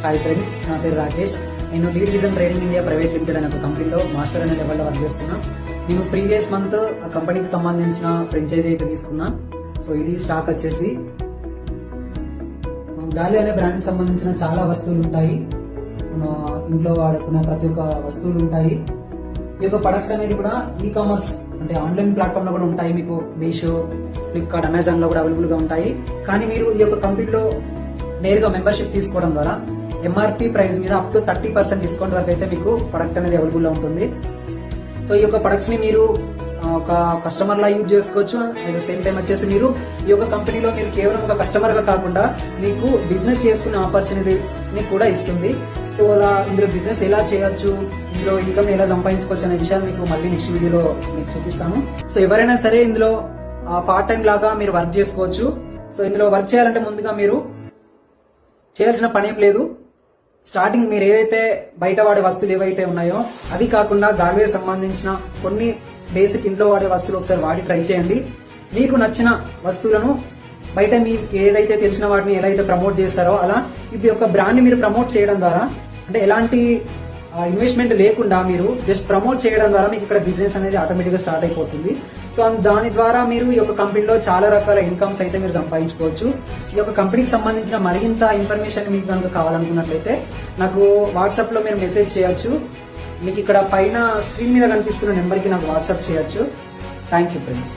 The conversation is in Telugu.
హాయ్ ఫ్రెండ్స్, నా పేరు రాకేష్. నేను lead vision trading India private limited అనే ఒక కంపెనీలో మాస్టర్ అనే లెవెల్లో వర్క్ చేస్తున్నా. నేను ప్రీవియస్ మంత్ ఆ కంపెనీకి సంబంధించిన ఫ్రాంచైజీ అయితే తీసుకున్నా. సో ఇది స్టాక్ వచ్చేసి గాలి అనే బ్రాండ్ సంబంధించిన చాలా వస్తువులు ఉంటాయి. మన ఇంట్లో వాడుకునే ప్రతి ఒక్క వస్తువులు ఉంటాయి. ఈ యొక్క ప్రొడక్ట్స్ అనేది కూడా ఈ కామర్స్ అంటే ఆన్లైన్ ప్లాట్ఫామ్ లో కూడా ఉంటాయి. మీకు మీషో, ఫ్లిప్కార్ట్, అమెజాన్ లో కూడా అవైలబుల్ గా ఉంటాయి. కానీ మీరు ఈ యొక్క కంపెనీలో నేరుగా మెంబర్షిప్ తీసుకోవడం ద్వారా ఎంఆర్పీ ప్రైస్ మీద అప్ టు 30% డిస్కౌంట్ వరకు అయితే మీకు ప్రొడక్ట్ అనేది అవైలబుల్ గా ఉంటుంది. సో ఈ యొక్క ప్రొడక్ట్స్ ని మీరు ఒక కస్టమర్ లా యూజ్ చేసుకోవచ్చు. అట్ ద సేమ్ టైం వచ్చేసి మీరు ఈ యొక్క కంపెనీలో మీరు కేవలం ఒక కస్టమర్ గా కాకుండా మీకు బిజినెస్ చేసుకునే ఆపర్చునిటీని కూడా ఇస్తుంది. సో అలా ఇందులో బిజినెస్ ఎలా చేయొచ్చు, ఇందులో ఇన్కమ్ ఎలా సంపాదించుకోవచ్చు అనే విషయాలు మీకు మళ్ళీ నెక్స్ట్ వీడియోలో మీకు చూపిస్తాను. సో ఎవరైనా సరే ఇందులో పార్ట్ టైం లాగా మీరు వర్క్ చేసుకోవచ్చు. సో ఇందులో వర్క్ చేయాలంటే ముందుగా మీరు చేయాల్సిన పని ఏం లేదు. స్టార్టింగ్ మీరు ఏదైతే బయట వాడే వస్తువులు ఏవైతే ఉన్నాయో అవి కాకుండా గాలివే సంబంధించిన కొన్ని బేసిక్ ఇంట్లో వాడే వస్తువులు ఒకసారి వాడి ట్రై చేయండి. మీకు నచ్చిన వస్తువులను బయట మీకు ఏదైతే తెలిసిన వాటిని ఎలా అయితే ప్రమోట్ చేస్తారో అలా ఈ యొక్క బ్రాండ్ ని మీరు ప్రమోట్ చేయడం ద్వారా అంటే ఎలాంటి ఇన్వెస్ట్మెంట్ లేకుండా మీరు జస్ట్ ప్రమోట్ చేయడం ద్వారా మీకు ఇక్కడ బిజినెస్ అనేది ఆటోమేటిక్ గా స్టార్ట్ అయిపోతుంది. సో దాని ద్వారా మీరు ఈ యొక్క కంపెనీలో చాలా రకాల ఇన్కమ్స్ అయితే మీరు సంపాదించుకోవచ్చు. ఈ యొక్క కంపెనీకి సంబంధించిన మరింత ఇన్ఫర్మేషన్ మీకు కనుక కావాలనుకున్నట్లయితే నాకు వాట్సాప్ లో మీరు మెసేజ్ చేయొచ్చు. మీకు ఇక్కడ పైన స్క్రీన్ మీద కనిపిస్తున్న నెంబర్ కి నాకు వాట్సాప్ చేయొచ్చు. Thank you friends.